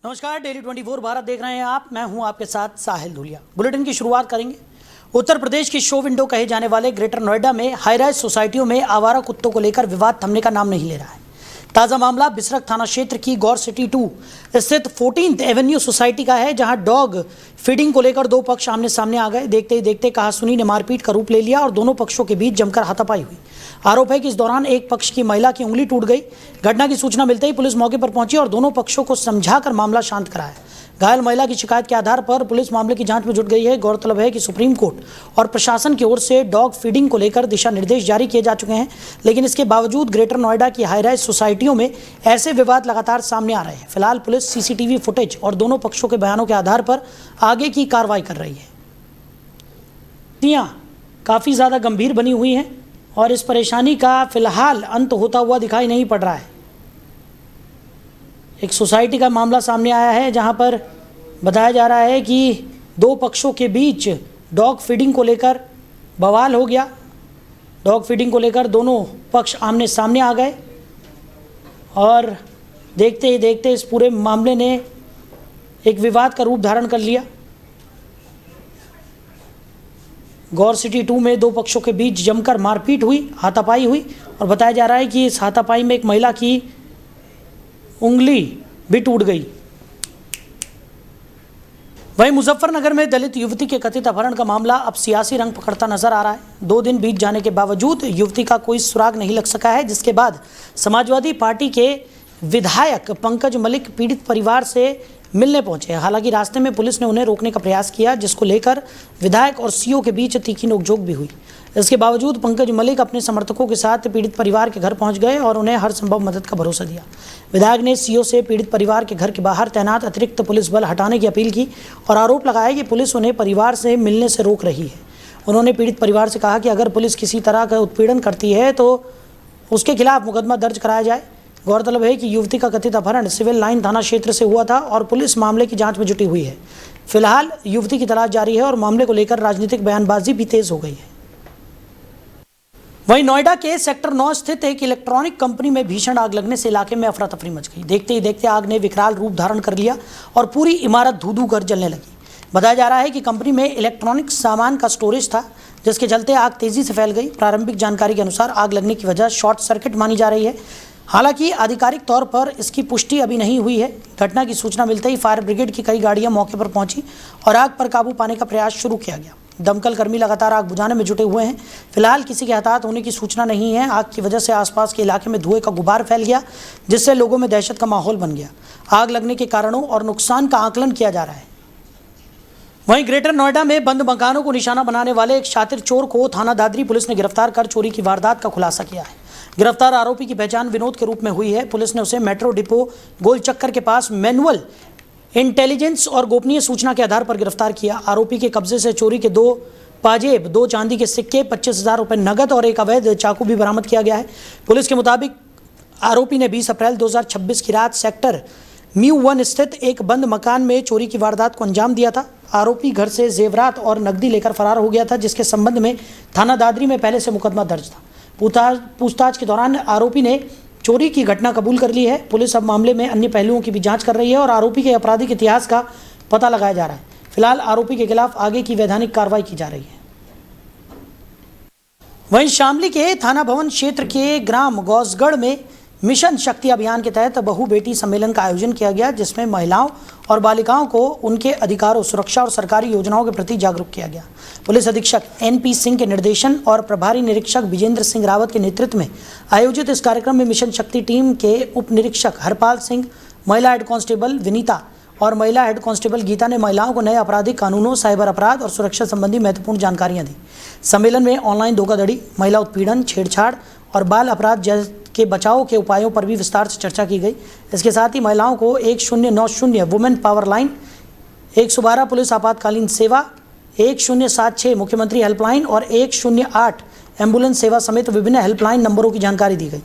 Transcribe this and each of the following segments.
नमस्कार, डेली 24 भारत देख रहे हैं आप। मैं हूं आपके साथ साहिल धुलिया। बुलेटिन की शुरुआत करेंगे। उत्तर प्रदेश की शो विंडो कहे जाने वाले ग्रेटर नोएडा में हाई राइज सोसाइटियों में आवारा कुत्तों को लेकर विवाद थमने का नाम नहीं ले रहा है। ताज़ा मामला बिसरख थाना क्षेत्र की गौर सिटी 2 स्थित 14th एवेन्यू सोसाइटी का है, जहां डॉग फीडिंग को लेकर दो पक्ष आमने सामने आ गए। देखते ही देखते कहासुनी ने मारपीट का रूप ले लिया और दोनों पक्षों के बीच जमकर हाथापाई हुई। आरोप है कि इस दौरान एक पक्ष की महिला की उंगली टूट गई। घटना की सूचना मिलते ही पुलिस मौके पर पहुंची और दोनों पक्षों को समझाकर मामला शांत कराया। घायल महिला की शिकायत के आधार पर पुलिस मामले की जांच में जुट गई है। गौरतलब है कि सुप्रीम कोर्ट और प्रशासन की ओर से डॉग फीडिंग को लेकर दिशा निर्देश जारी किए जा चुके हैं, लेकिन इसके बावजूद ग्रेटर नोएडा की हाई राइज सोसाइटियों में ऐसे विवाद लगातार सामने आ रहे हैं। फिलहाल पुलिस सीसीटीवी फुटेज और दोनों पक्षों के बयानों के आधार पर आगे की कार्रवाई कर रही है। काफ़ी ज़्यादा गंभीर बनी हुई हैं और इस परेशानी का फिलहाल अंत होता हुआ दिखाई नहीं पड़ रहा है। एक सोसाइटी का मामला सामने आया है, जहां पर बताया जा रहा है कि दो पक्षों के बीच डॉग फीडिंग को लेकर बवाल हो गया। डॉग फीडिंग को लेकर दोनों पक्ष आमने सामने आ गए और देखते ही देखते इस पूरे मामले ने एक विवाद का रूप धारण कर लिया। गौर सिटी 2 में दो पक्षों के बीच जमकर मारपीट हुई, हाथापाई हुई और बताया जा रहा है कि इस हाथापाई में एक महिला की उंगली भी टूट गई। वहीं मुजफ्फरनगर में दलित युवती के कथित अपहरण का मामला अब सियासी रंग पकड़ता नजर आ रहा है। 2 दिन बीत जाने के बावजूद युवती का कोई सुराग नहीं लग सका है, जिसके बाद समाजवादी पार्टी के विधायक पंकज मलिक पीड़ित परिवार से मिलने पहुंचे। हालांकि रास्ते में पुलिस ने उन्हें रोकने का प्रयास किया, जिसको लेकर विधायक और सीओ के बीच तीखी नोकझोंक भी हुई। इसके बावजूद पंकज मलिक अपने समर्थकों के साथ पीड़ित परिवार के घर पहुंच गए और उन्हें हर संभव मदद का भरोसा दिया। विधायक ने सीओ से पीड़ित परिवार के घर के बाहर तैनात अतिरिक्त पुलिस बल हटाने की अपील की और आरोप लगाया कि पुलिस उन्हें परिवार से मिलने से रोक रही है। उन्होंने पीड़ित परिवार से कहा कि अगर पुलिस किसी तरह का उत्पीड़न करती है तो उसके खिलाफ मुकदमा दर्ज कराया जाए। गौरतलब है कि युवती का कथित अपहरण सिविल लाइन थाना क्षेत्र से हुआ था और पुलिस मामले की जांच में जुटी हुई है। फिलहाल युवती की तलाश जारी है और मामले को लेकर राजनीतिक बयानबाजी भी तेज हो गई है। वहीं नोएडा के सेक्टर 9 स्थित एक इलेक्ट्रॉनिक कंपनी में भीषण आग लगने से इलाके में अफरा तफरी मच गई। देखते ही देखते आग ने विकराल रूप धारण कर लिया और पूरी इमारत धू-धू कर जलने लगी। बताया जा रहा है कि कंपनी में इलेक्ट्रॉनिक सामान का स्टोरेज था, जिसके चलते आग तेजी से फैल गई। प्रारंभिक जानकारी के अनुसार आग लगने की वजह शॉर्ट सर्किट मानी जा रही है। हालांकि आधिकारिक तौर पर इसकी पुष्टि अभी नहीं हुई है। घटना की सूचना मिलते ही फायर ब्रिगेड की कई गाड़ियां मौके पर पहुंची और आग पर काबू पाने का प्रयास शुरू किया गया। दमकल कर्मी लगातार आग बुझाने में जुटे हुए हैं। फिलहाल किसी के हताहत होने की सूचना नहीं है। आग की वजह से आसपास के इलाके में धुएं का गुबार फैल गया, जिससे लोगों में दहशत का माहौल बन गया। आग लगने के कारणों और नुकसान का आकलन किया जा रहा है। वहीं ग्रेटर नोएडा में बंद मकानों को निशाना बनाने वाले एक शातिर चोर को थाना दादरी पुलिस ने गिरफ्तार कर चोरी की वारदात का खुलासा किया है। गिरफ्तार आरोपी की पहचान विनोद के रूप में हुई है। पुलिस ने उसे मेट्रो डिपो गोल चक्कर के पास मैनुअल इंटेलिजेंस और गोपनीय सूचना के आधार पर गिरफ्तार किया। आरोपी के कब्जे से चोरी के 2 पाजेब, 2 चांदी के सिक्के, 25,000 रुपये नगद और एक अवैध चाकू भी बरामद किया गया है। पुलिस के मुताबिक आरोपी ने 20 अप्रैल 2026 की रात सेक्टर म्यू 1 स्थित एक बंद मकान में चोरी की वारदात को अंजाम दिया था। आरोपी घर से जेवरात और नकदी लेकर फरार हो गया था, जिसके संबंध में थाना दादरी में पहले से मुकदमा दर्ज था। पूछताछ के दौरान आरोपी ने चोरी की घटना कबूल कर ली है। पुलिस अब मामले में अन्य पहलुओं की भी जांच कर रही है और आरोपी के आपराधिक इतिहास का पता लगाया जा रहा है। फिलहाल आरोपी के खिलाफ आगे की वैधानिक कार्रवाई की जा रही है। वहीं शामली के थाना भवन क्षेत्र के ग्राम गौसगढ़ में मिशन शक्ति अभियान के तहत बहु बेटी सम्मेलन का आयोजन किया गया, जिसमें महिलाओं और बालिकाओं को उनके अधिकारों, सुरक्षा और सरकारी योजनाओं के प्रति जागरूक किया गया। पुलिस अधीक्षक NP सिंह के निर्देशन और प्रभारी निरीक्षक विजेंद्र सिंह रावत के नेतृत्व में आयोजित इस कार्यक्रम में मिशन शक्ति टीम के उप निरीक्षक हरपाल सिंह, महिला हेड कांस्टेबल विनीता और महिला हेड कांस्टेबल गीता ने महिलाओं को नए आपराधिक कानूनों, साइबर अपराध और सुरक्षा संबंधी महत्वपूर्ण जानकारियां दी। सम्मेलन में ऑनलाइन धोखाधड़ी, महिला उत्पीड़न, छेड़छाड़ और बाल अपराध के बचाव के उपायों पर भी विस्तार से चर्चा की गई। इसके साथ ही महिलाओं को 1090 वुमेन पावर लाइन, 112 पुलिस आपातकालीन सेवा, 1076 मुख्यमंत्री हेल्पलाइन और 108 एम्बुलेंस सेवा समेत विभिन्न हेल्पलाइन नंबरों की जानकारी दी गई।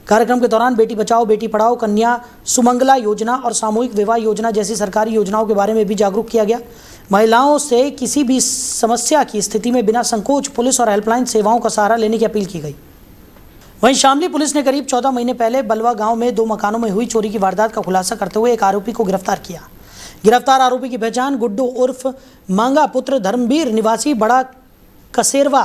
कार्यक्रम के दौरान बेटी बचाओ बेटी पढ़ाओ, कन्या सुमंगला योजना और सामूहिक विवाह योजना जैसी सरकारी योजनाओं के बारे में भी जागरूक किया गया। महिलाओं से किसी भी समस्या की स्थिति में बिना संकोच पुलिस और हेल्पलाइन सेवाओं का सहारा लेने की अपील की गई। वहीं शामली पुलिस ने करीब 14 महीने पहले बलवा गांव में 2 मकानों में हुई चोरी की वारदात का खुलासा करते हुए एक आरोपी को गिरफ्तार किया। गिरफ्तार आरोपी की पहचान गुड्डू उर्फ मांगा पुत्र धर्मवीर निवासी बड़ा कसेरवा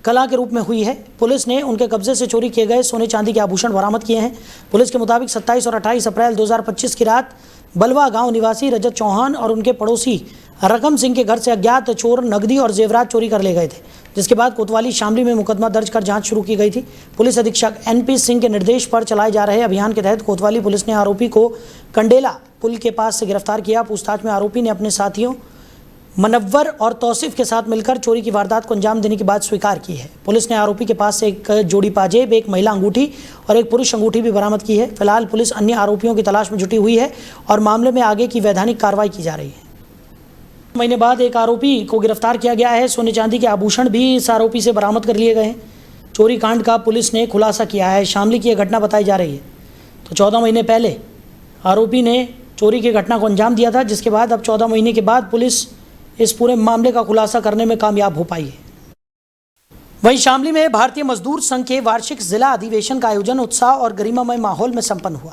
कला के रूप में हुई है। पुलिस ने उनके कब्जे से चोरी किए गए सोने चांदी के आभूषण बरामद किए हैं। पुलिस के मुताबिक 27 और 28 अप्रैल 2025 की रात बलवा गांव निवासी रजत चौहान और उनके पड़ोसी रकम सिंह के घर से अज्ञात चोर नकदी और जेवरात चोरी कर ले गए थे, जिसके बाद कोतवाली शामली में मुकदमा दर्ज कर जांच शुरू की गई थी। पुलिस अधीक्षक NP सिंह के निर्देश पर चलाए जा रहे अभियान के तहत कोतवाली पुलिस ने आरोपी को कंडेला पुल के पास से गिरफ्तार किया। पूछताछ में आरोपी ने अपने साथियों मनव्वर और तौसीफ के साथ मिलकर चोरी की वारदात को अंजाम देने की बात स्वीकार की है। पुलिस ने आरोपी के पास से एक जोड़ी पाजेब, एक महिला अंगूठी और एक पुरुष अंगूठी भी बरामद की है। फिलहाल पुलिस अन्य आरोपियों की तलाश में जुटी हुई है और मामले में आगे की वैधानिक कार्रवाई की जा रही है। महीने बाद एक आरोपी को गिरफ्तार किया गया है। सोने चांदी के आभूषण भी इस आरोपी से बरामद कर लिए गए हैं। चोरी कांड का पुलिस ने खुलासा किया है। शामली की यह घटना बताई जा रही है। तो 14 महीने पहले आरोपी ने चोरी की घटना को अंजाम दिया था, जिसके बाद अब 14 महीने के बाद पुलिस इस पूरे मामले का खुलासा करने में कामयाब हो पाई है। वहीं शामली में भारतीय मजदूर संघ के वार्षिक जिला अधिवेशन का आयोजन उत्साह और गरिमामय माहौल में संपन्न हुआ।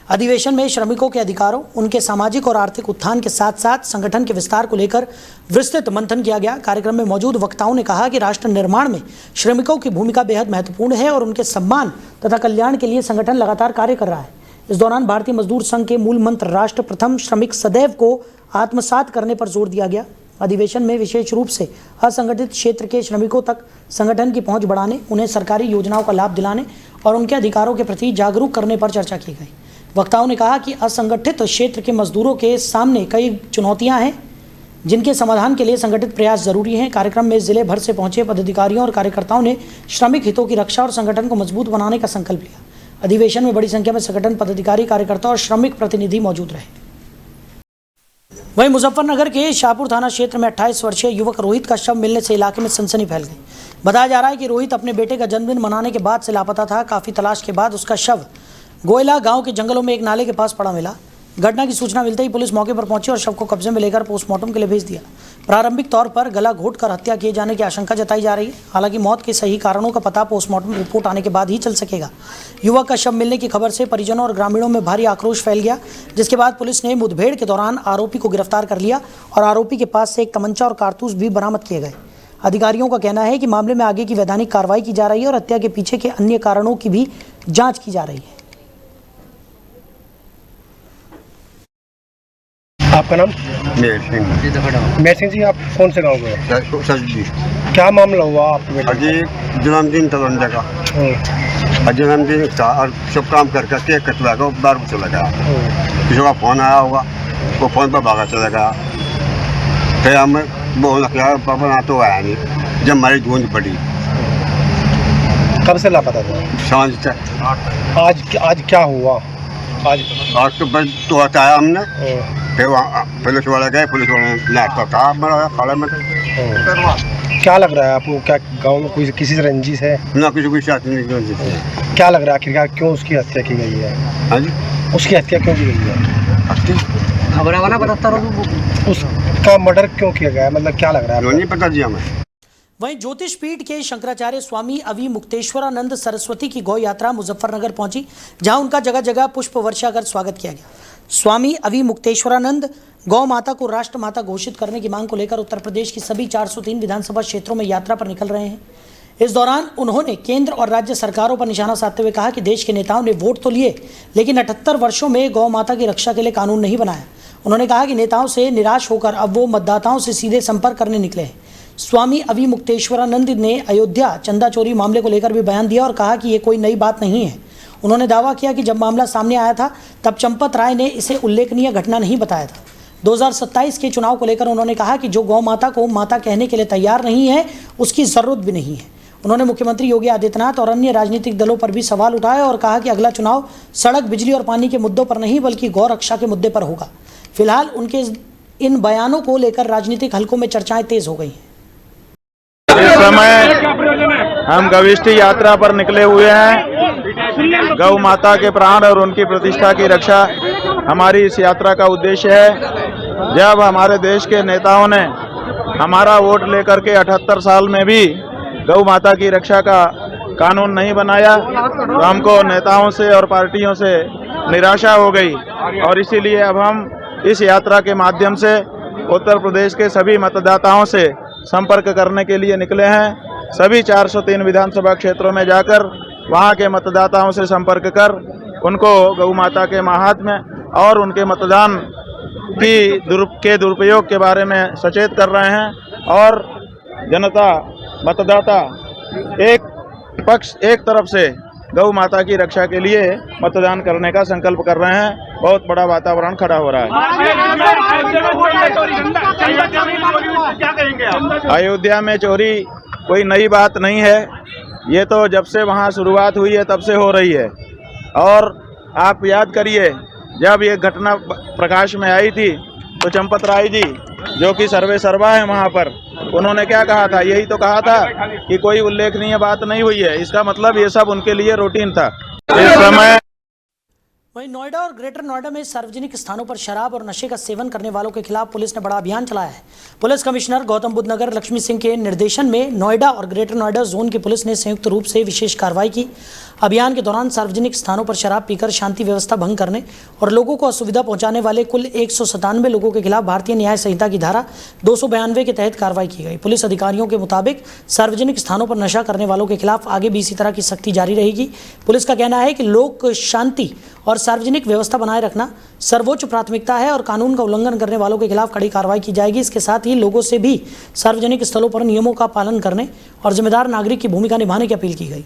अधिवेशन में श्रमिकों के अधिकारों, उनके सामाजिक और आर्थिक उत्थान के साथ साथ संगठन के विस्तार को लेकर विस्तृत मंथन किया गया। कार्यक्रम में मौजूद वक्ताओं ने कहा कि राष्ट्र निर्माण में श्रमिकों की भूमिका बेहद महत्वपूर्ण है और उनके सम्मान तथा कल्याण के लिए संगठन लगातार कार्य कर रहा है। इस दौरान भारतीय मजदूर संघ के मूल मंत्र राष्ट्र प्रथम, श्रमिक सदैव को आत्मसात करने पर जोर दिया गया। अधिवेशन में विशेष रूप से असंगठित क्षेत्र के श्रमिकों तक संगठन की पहुंच बढ़ाने, उन्हें सरकारी योजनाओं का लाभ दिलाने और उनके अधिकारों के प्रति जागरूक करने पर चर्चा की गई। वक्ताओं ने कहा कि असंगठित क्षेत्र के मजदूरों के सामने कई चुनौतियां हैं, जिनके समाधान के लिए संगठित प्रयास जरूरी हैं। कार्यक्रम में जिले भर से पहुंचे पदाधिकारियों और कार्यकर्ताओं ने श्रमिक हितों की रक्षा और संगठन को मजबूत बनाने का संकल्प लिया। अधिवेशन में बड़ी संख्या में संगठन पदाधिकारी, कार्यकर्ता और श्रमिक प्रतिनिधि मौजूद रहे। वहीं मुजफ्फरनगर के शाहपुर थाना क्षेत्र में 28 वर्षीय युवक रोहित का शव मिलने से इलाके में सनसनी फैल गई। बताया जा रहा है कि रोहित अपने बेटे का जन्मदिन मनाने के बाद से लापता था। काफ़ी तलाश के बाद उसका शव गोयला गांव के जंगलों में एक नाले के पास पड़ा मिला। घटना की सूचना मिलते ही पुलिस मौके पर पहुंची और शव को कब्जे में लेकर पोस्टमार्टम के लिए भेज दिया। प्रारंभिक तौर पर गला घोंटकर हत्या किए जाने की आशंका जताई जा रही है। हालांकि मौत के सही कारणों का पता पोस्टमार्टम रिपोर्ट आने के बाद ही चल सकेगा। युवक का शव मिलने की खबर से परिजनों और ग्रामीणों में भारी आक्रोश फैल गया, जिसके बाद पुलिस ने मुठभेड़ के दौरान आरोपी को गिरफ्तार कर लिया और आरोपी के पास से एक तमंचा और कारतूस भी बरामद किए गए। अधिकारियों का कहना है कि मामले में आगे की वैधानिक कार्रवाई की जा रही है और हत्या के पीछे के अन्य कारणों की भी जाँच की जा रही है। आपका नाम? मेहर सिंह। मेहर सिंह जी, आप कौन से गांव के? सजी। क्या मामला हुआ आपके बेटे? अजी जन्मदिन था लौंडे का, जन्मदिन था और सब काम करके केक कटवा कर बाहर को चला गया। किसी का फोन आया होगा, वो फोन पर भागा चला गया। फिर हम बोलने लगा पापा ना तो आया नहीं। जब हमारी गूंज पड़ी। कब से लापता था? सांझ से। आज क्या हुआ? आज तो बस तो हटाया हमने। फिर वहाँ पुलिस वाले गए, पुलिस वाले नाश्ता था हमारा खाने में। क्या लग रहा है आपको? क्या गांव में कोई किसी से रंजिश है? ना किसी कोई साथ नहीं। क्या लग रहा है आखिरकार क्यों उसकी हत्या की गई है? हाँ जी, उसकी हत्या क्यों की गई है? वाला बताता उसका मर्डर क्यों किया गया है? मतलब क्या लग रहा है? नहीं पता जी हमें। वहीं ज्योतिष पीठ के शंकराचार्य स्वामी अवि मुक्तेश्वरानंद सरस्वती की गौ यात्रा मुजफ्फरनगर पहुंची, जहां उनका जगह जगह पुष्प वर्षा कर स्वागत किया गया। स्वामी अवि मुक्तेश्वरानंद गौ माता को राष्ट्र माता घोषित करने की मांग को लेकर उत्तर प्रदेश की सभी 403 विधानसभा क्षेत्रों में यात्रा पर निकल रहे हैं। इस दौरान उन्होंने केंद्र और राज्य सरकारों पर निशाना साधते हुए कहा कि देश के नेताओं ने वोट तो लिए, लेकिन 78 वर्षों में गौ माता की रक्षा के लिए कानून नहीं बनाया। उन्होंने कहा कि नेताओं से निराश होकर अब वो मतदाताओं से सीधे संपर्क करने निकले हैं। स्वामी अवि मुक्तेश्वरानंद ने अयोध्या चंदा चोरी मामले को लेकर भी बयान दिया और कहा कि ये कोई नई बात नहीं है। उन्होंने दावा किया कि जब मामला सामने आया था तब चंपत राय ने इसे उल्लेखनीय घटना नहीं बताया था। 2027 के चुनाव को लेकर उन्होंने कहा कि जो गौ माता को माता कहने के लिए तैयार नहीं है, उसकी ज़रूरत भी नहीं है। उन्होंने मुख्यमंत्री योगी आदित्यनाथ और अन्य राजनीतिक दलों पर भी सवाल उठाए और कहा कि अगला चुनाव सड़क, बिजली और पानी के मुद्दों पर नहीं बल्कि गौ रक्षा के मुद्दे पर होगा। फिलहाल उनके इन बयानों को लेकर राजनीतिक हलकों में चर्चाएं तेज हो गई हैं। इस समय हम गविष्ठी यात्रा पर निकले हुए हैं। गौ माता के प्राण और उनकी प्रतिष्ठा की रक्षा हमारी इस यात्रा का उद्देश्य है। जब हमारे देश के नेताओं ने हमारा वोट लेकर के 78 साल में भी गौ माता की रक्षा का कानून नहीं बनाया तो हमको नेताओं से और पार्टियों से निराशा हो गई और इसीलिए अब हम इस यात्रा के माध्यम से उत्तर प्रदेश के सभी मतदाताओं से संपर्क करने के लिए निकले हैं। सभी 403 विधानसभा क्षेत्रों में जाकर वहां के मतदाताओं से संपर्क कर उनको गौ माता के महात्म्य और उनके मतदान के दुरुपयोग के बारे में सचेत कर रहे हैं और जनता मतदाता एक तरफ से गौ माता की रक्षा के लिए मतदान करने का संकल्प कर रहे हैं। बहुत बड़ा वातावरण खड़ा हो रहा है। अयोध्या में चोरी कोई नई बात नहीं है, ये तो जब से वहाँ शुरुआत हुई है तब से हो रही है। और आप याद करिए, जब ये घटना प्रकाश में आई थी तो चंपत राय जी जो कि सर्वे सर्वा है वहाँ पर, उन्होंने क्या कहा था? यही तो कहा था कि कोई उल्लेखनीय बात नहीं हुई है। इसका मतलब ये सब उनके लिए रूटीन था। इस समय वहीं नोएडा और ग्रेटर नोएडा में सार्वजनिक स्थानों पर शराब और नशे का सेवन करने वालों के खिलाफ पुलिस ने बड़ा अभियान चलाया है। पुलिस कमिश्नर गौतम बुद्ध नगर लक्ष्मी सिंह के निर्देशन में नोएडा और ग्रेटर नोएडा जोन की पुलिस ने संयुक्त रूप से विशेष कार्रवाई की। अभियान के दौरान सार्वजनिक स्थानों पर शराब पीकर शांति व्यवस्था भंग करने और लोगों को असुविधा पहुंचाने वाले कुल 197 लोगों के खिलाफ भारतीय न्याय संहिता की धारा 292 के तहत कार्रवाई की गई। पुलिस अधिकारियों के मुताबिक सार्वजनिक स्थानों पर नशा करने वालों के खिलाफ आगे भी इसी तरह की सख्ती जारी रहेगी। पुलिस का कहना है कि लोक शांति और सार्वजनिक व्यवस्था बनाए रखना सर्वोच्च प्राथमिकता है और कानून का उल्लंघन करने वालों के खिलाफ कड़ी कार्रवाई की जाएगी। इसके साथ ही लोगों से भी सार्वजनिक स्थलों पर नियमों का पालन करने और जिम्मेदार नागरिक की भूमिका निभाने की अपील की गई।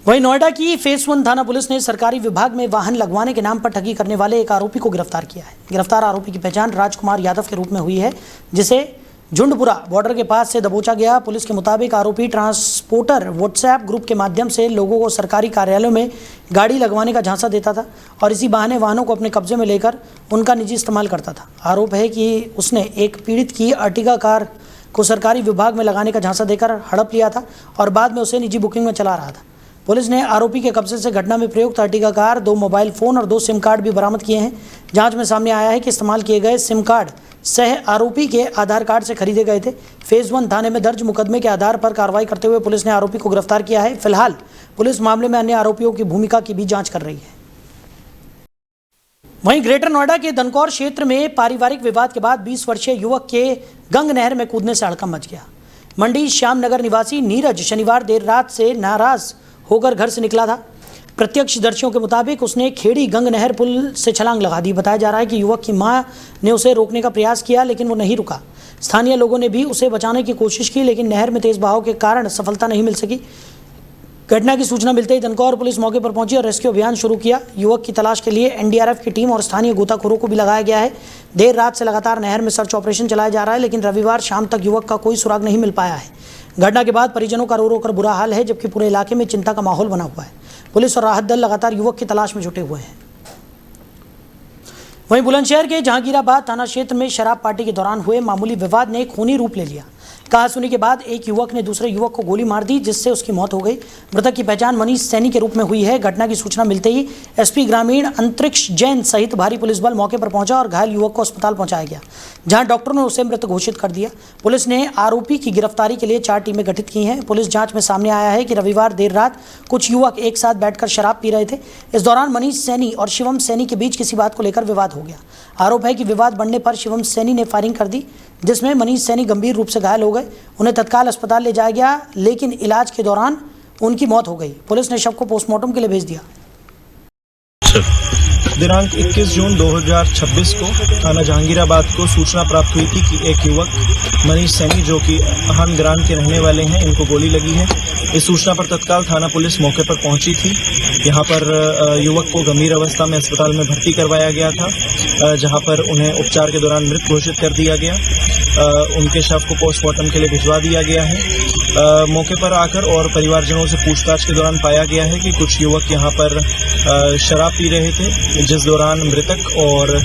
वहीं नोएडा की फेस 1 थाना पुलिस ने सरकारी विभाग में वाहन लगवाने के नाम पर ठगी करने वाले एक आरोपी को गिरफ्तार किया है। गिरफ्तार आरोपी की पहचान राजकुमार यादव के रूप में हुई है, जिसे झुंडपुरा बॉर्डर के पास से दबोचा गया। पुलिस के मुताबिक आरोपी ट्रांसपोर्टर व्हाट्सएप ग्रुप के माध्यम से लोगों को सरकारी कार्यालयों में गाड़ी लगवाने का झांसा देता था और इसी बहाने वाहनों को अपने कब्जे में लेकर उनका निजी इस्तेमाल करता था। आरोप है कि उसने एक पीड़ित की अर्टिगा कार को सरकारी विभाग में लगाने का झांसा देकर हड़प लिया था और बाद में उसे निजी बुकिंग में चला रहा था। पुलिस ने आरोपी के कब्जे से घटना में प्रयुक्त अर्टिगा कार, 2 मोबाइल फ़ोन और 2 सिम कार्ड भी बरामद किए हैं। जांच में सामने आया है कि इस्तेमाल किए गए सिम कार्ड सह आरोपी के आधार कार्ड से खरीदे गए थे। फेज 1 थाने में दर्ज मुकदमे के आधार पर कार्रवाई करते हुए पुलिस ने आरोपी को गिरफ्तार किया है। फिलहाल पुलिस मामले में अन्य आरोपियों की भूमिका की भी जाँच कर रही है। वहीं ग्रेटर नोएडा के धनकौर क्षेत्र में पारिवारिक विवाद के बाद 20 वर्षीय युवक के गंग नहर में कूदने से हड़कंप मच गया। मंडी श्यामनगर निवासी नीरज शनिवार देर रात से नाराज होकर घर से निकला था। प्रत्यक्षदर्शियों के मुताबिक उसने खेड़ी गंग नहर पुल से छलांग लगा दी। बताया जा रहा है कि युवक की मां ने उसे रोकने का प्रयास किया लेकिन वो नहीं रुका। स्थानीय लोगों ने भी उसे बचाने की कोशिश की लेकिन नहर में तेज बहाव के कारण सफलता नहीं मिल सकी। घटना की सूचना मिलते ही धनकौर पुलिस मौके पर पहुंची और रेस्क्यू अभियान शुरू किया। युवक की तलाश के लिए एनडीआरएफ की टीम और स्थानीय गोताखोरों को भी लगाया गया है। देर रात से लगातार नहर में सर्च ऑपरेशन चलाया जा रहा है लेकिन रविवार शाम तक युवक का कोई सुराग नहीं मिल पाया है। घटना के बाद परिजनों का रो रो कर बुरा हाल है, जबकि पूरे इलाके में चिंता का माहौल बना हुआ है। पुलिस और राहत दल लगातार युवक की तलाश में जुटे हुए हैं। वहीं बुलंदशहर के जहांगीराबाद थाना क्षेत्र में शराब पार्टी के दौरान हुए मामूली विवाद ने खूनी रूप ले लिया। कहासुनी के बाद एक युवक ने दूसरे युवक को गोली मार दी जिससे उसकी मौत हो गई। मृतक की पहचान मनीष सैनी के रूप में हुई है। घटना की सूचना मिलते ही एसपी ग्रामीण अंतरिक्ष जैन सहित भारी पुलिस बल मौके पर पहुंचा और घायल युवक को अस्पताल पहुंचाया गया, जहां डॉक्टरों ने उसे मृत घोषित कर दिया। पुलिस ने आरोपी की गिरफ्तारी के लिए 4 टीमें गठित की हैं। पुलिस जांच में सामने आया है कि रविवार देर रात कुछ युवक एक साथ बैठकर शराब पी रहे थे। इस दौरान मनीष सैनी और शिवम सैनी के बीच किसी बात को लेकर विवाद हो गया। आरोप है कि विवाद बढ़ने पर शिवम सैनी ने फायरिंग कर दी जिसमें मनीष सैनी गंभीर रूप से घायल हो गए। उन्हें तत्काल अस्पताल ले जाया गया लेकिन इलाज के दौरान उनकी मौत हो गई। पुलिस ने शव को पोस्टमार्टम के लिए भेज दिया। दिनांक 21 जून 2026 को थाना जहांगीराबाद को सूचना प्राप्त हुई थी कि एक युवक मनीष सैनी जो कि अहम ग्राम के रहने वाले हैं, इनको गोली लगी है। इस सूचना पर तत्काल थाना पुलिस मौके पर पहुंची थी। यहां पर युवक को गंभीर अवस्था में अस्पताल में भर्ती करवाया गया था, जहां पर उन्हें उपचार के दौरान मृत घोषित कर दिया गया। उनके शव को पोस्टमार्टम के लिए भिजवा दिया गया है। मौके पर आकर और परिवारजनों से पूछताछ के दौरान पाया गया है कि कुछ युवक यहां पर शराब पी रहे थे, जिस दौरान मृतक और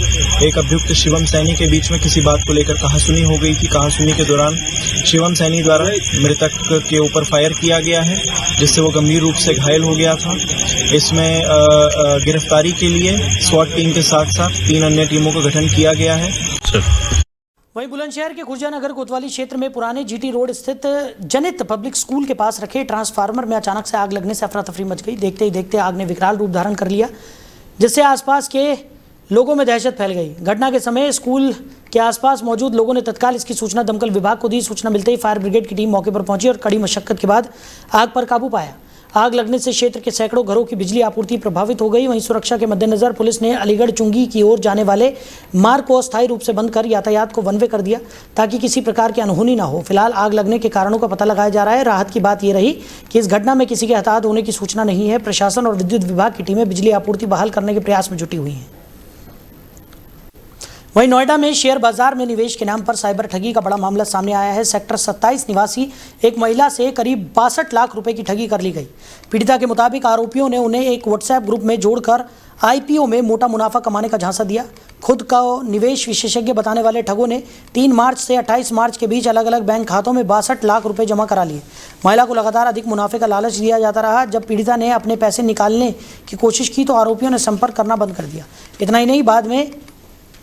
एक अभियुक्त शिवम सैनी के बीच में किसी बात को लेकर कहासुनी हो गई थी। कहासुनी के दौरान शिवम सैनी द्वारा मृतक के ऊपर फायर किया गया है जिससे वो गंभीर रूप से घायल हो गया था। इसमें गिरफ्तारी के लिए स्वाट टीम के साथ साथ 3 अन्य टीमों का गठन किया गया है। वहीं बुलंदशहर के खुर्जानगर कोतवाली क्षेत्र में पुराने जीटी रोड स्थित जनित पब्लिक स्कूल के पास रखे ट्रांसफार्मर में अचानक से आग लगने से अफरा तफरी मच गई। देखते ही देखते आग ने विकराल रूप धारण कर लिया, जिससे आसपास के लोगों में दहशत फैल गई। घटना के समय स्कूल के आसपास मौजूद लोगों ने तत्काल इसकी सूचना दमकल विभाग को दी। सूचना मिलते ही फायर ब्रिगेड की टीम मौके पर पहुंची और कड़ी मशक्कत के बाद आग पर काबू पाया। आग लगने से क्षेत्र के सैकड़ों घरों की बिजली आपूर्ति प्रभावित हो गई। वहीं सुरक्षा के मद्देनजर पुलिस ने अलीगढ़ चुंगी की ओर जाने वाले मार्ग को अस्थायी रूप से बंद कर यातायात को वन वे कर दिया ताकि किसी प्रकार की अनहोनी न हो। फिलहाल आग लगने के कारणों का पता लगाया जा रहा है। राहत की बात यह रही कि इस घटना में किसी के हताहत होने की सूचना नहीं है। प्रशासन और विद्युत विभाग की टीमें बिजली आपूर्ति बहाल करने के प्रयास में जुटी हुई हैं। वहीं नोएडा में शेयर बाजार में निवेश के नाम पर साइबर ठगी का बड़ा मामला सामने आया है। सेक्टर 27 निवासी एक महिला से करीब 62 लाख रुपए की ठगी कर ली गई। पीड़िता के मुताबिक आरोपियों ने उन्हें एक व्हाट्सएप ग्रुप में जोड़कर आईपीओ में मोटा मुनाफा कमाने का झांसा दिया। खुद का निवेश विशेषज्ञ बताने वाले ठगों ने 3 मार्च से 28 मार्च के बीच अलग अलग बैंक खातों में 62 लाख रुपए जमा करा लिए। महिला को लगातार अधिक मुनाफे का लालच दिया जाता रहा। जब पीड़िता ने अपने पैसे निकालने की कोशिश की तो आरोपियों ने संपर्क करना बंद कर दिया। इतना ही नहीं, बाद में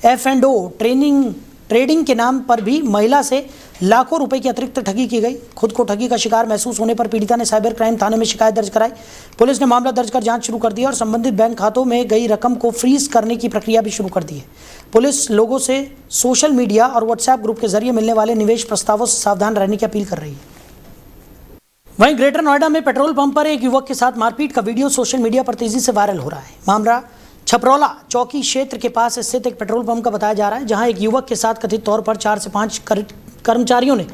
F&O ट्रेडिंग के नाम पर भी महिला से लाखों रुपए की अतिरिक्त ठगी की गई। खुद को ठगी का शिकार महसूस होने पर पीड़िता ने साइबर क्राइम थाने में शिकायत दर्ज कराई। पुलिस ने मामला दर्ज कर जांच शुरू कर दी और संबंधित बैंक खातों में गई रकम को फ्रीज करने की प्रक्रिया भी शुरू कर दी है। पुलिस लोगों से सोशल मीडिया और व्हाट्सएप ग्रुप के जरिए मिलने वाले निवेश प्रस्तावों से सावधान रहने की अपील कर रही है। वहीं ग्रेटर नोएडा में पेट्रोल पंप पर एक युवक के साथ मारपीट का वीडियो सोशल मीडिया पर तेजी से वायरल हो रहा है। मामला छपरौला चौकी क्षेत्र के पास स्थित एक पेट्रोल पंप का बताया जा रहा है, जहां एक युवक के साथ कथित तौर पर 4 से 5 कर्मचारियों ने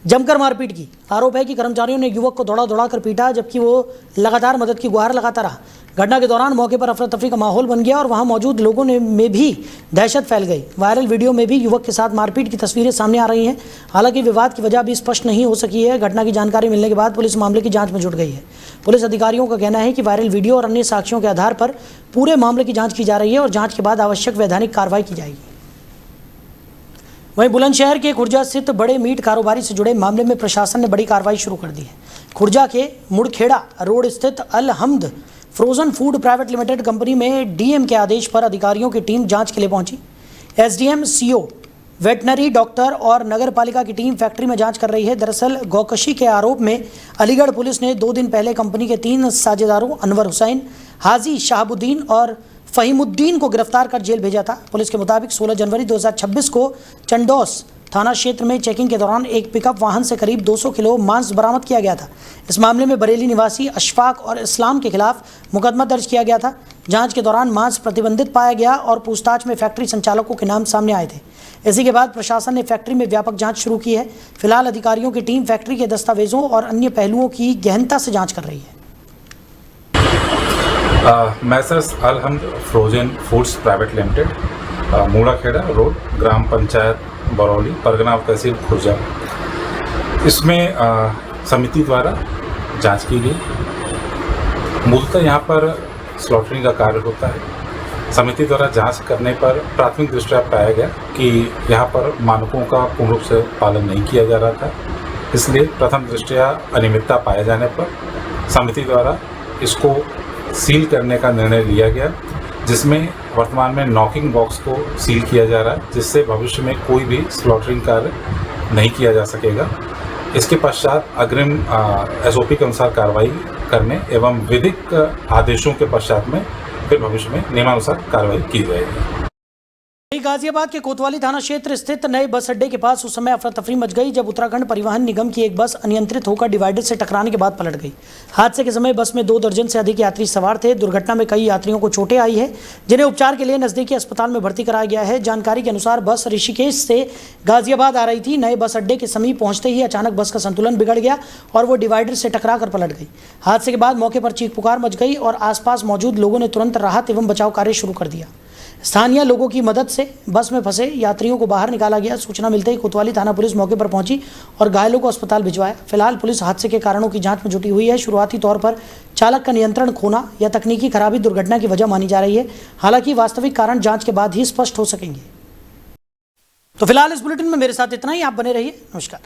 जमकर मारपीट की। आरोप है कि कर्मचारियों ने युवक को दौड़ा कर पीटा, जबकि वो लगातार मदद की गुहार लगाता रहा। घटना के दौरान मौके पर अफरा तफरी का माहौल बन गया और वहां मौजूद लोगों में भी दहशत फैल गई। वायरल वीडियो में भी युवक के साथ मारपीट की तस्वीरें सामने आ रही हैं। हालांकि विवाद की वजह अभी स्पष्ट नहीं हो सकी है। घटना की जानकारी मिलने के बाद पुलिस मामले की जांच में जुट गई है। पुलिस अधिकारियों का कहना है कि वायरल वीडियो और अन्य साक्ष्यों के आधार पर पूरे मामले की जांच की जा रही है और जांच के बाद आवश्यक वैधानिक कार्रवाई की जाएगी। वहीं बुलंदशहर के खुर्जा स्थित बड़े मीट कारोबारी से जुड़े मामले में प्रशासन ने बड़ी कार्रवाई शुरू कर दी है। खुर्जा के मुड़खेड़ा रोड स्थित Al Hamad frozen food private limited company में डीएम के आदेश पर अधिकारियों की टीम जांच के लिए पहुंची। एसडीएम, सीओ, वेटनरी डॉक्टर और नगर पालिका की टीम फैक्ट्री में जांच कर रही है। दरअसल गौकशी के आरोप में अलीगढ़ पुलिस ने 2 दिन पहले कंपनी के 3 साझेदारों अनवर हुसैन, हाजी शाहबुद्दीन और फहीमुद्दीन को गिरफ्तार कर जेल भेजा था। पुलिस के मुताबिक 16 जनवरी 2026 को चंडोस थाना क्षेत्र में चेकिंग के दौरान एक पिकअप वाहन से करीब 200 किलो मांस बरामद किया गया था। इस मामले में बरेली निवासी अशफाक और इस्लाम के खिलाफ मुकदमा दर्ज किया गया था। जांच के दौरान मांस प्रतिबंधित पाया गया और पूछताछ में फैक्ट्री संचालकों के नाम सामने आए थे। इसी के बाद प्रशासन ने फैक्ट्री में व्यापक जांच शुरू की है। फिलहाल अधिकारियों की टीम फैक्ट्री के दस्तावेजों और अन्य पहलुओं की गहनता से जाँच कर रही है। Messrs Al Hamad frozen foods private limited, Mudakheda road, ग्राम पंचायत बरौली, परगना तहसील खुर्जा। इसमें समिति द्वारा जांच की गई। मूलतः यहाँ पर स्लॉटरिंग का कार्य होता है। समिति द्वारा जांच करने पर प्राथमिक दृष्टया पाया गया कि यहाँ पर मानकों का पूर्ण रूप से पालन नहीं किया जा रहा था। इसलिए प्रथम दृष्टया अनियमितता पाए जाने पर समिति द्वारा इसको सील करने का निर्णय लिया गया, जिसमें वर्तमान में नॉकिंग बॉक्स को सील किया जा रहा है, जिससे भविष्य में कोई भी स्लॉटरिंग कार्य नहीं किया जा सकेगा। इसके पश्चात अग्रिम एसओपी के अनुसार कार्रवाई करने एवं विधिक आदेशों के पश्चात में फिर भविष्य में नियमानुसार कार्रवाई की जाएगी। गाजियाबाद के कोतवाली थाना क्षेत्र स्थित नए बस अड्डे के पास उस समय अफरा तफरी मच गई जब उत्तराखंड परिवहन निगम की एक बस अनियंत्रित होकर डिवाइडर से टकराने के बाद पलट गई। हादसे के समय बस में 2 दर्जन से अधिक यात्री सवार थे। दुर्घटना में कई यात्रियों को चोटें आई है, जिन्हें उपचार के लिए नजदीकी अस्पताल में भर्ती कराया गया है। जानकारी के अनुसार बस ऋषिकेश से गाजियाबाद आ रही थी। नए बस अड्डे के समीप पहुंचते ही अचानक बस का संतुलन बिगड़ गया और वो डिवाइडर से टकरा कर पलट गई। हादसे के बाद मौके पर चीख पुकार मच गई और आसपास मौजूद लोगों ने तुरंत राहत एवं बचाव कार्य शुरू कर दिया। स्थानीय लोगों की मदद से बस में फंसे यात्रियों को बाहर निकाला गया। सूचना मिलते ही कोतवाली थाना पुलिस मौके पर पहुंची और घायलों को अस्पताल भिजवाया। फिलहाल पुलिस हादसे के कारणों की जांच में जुटी हुई है। शुरुआती तौर पर चालक का नियंत्रण खोना या तकनीकी खराबी दुर्घटना की वजह मानी जा रही है। हालांकि वास्तविक कारण जांच के बाद ही स्पष्ट हो सकेंगे। तो फिलहाल इस बुलेटिन में मेरे साथ इतना ही। आप बने रहिए। नमस्कार।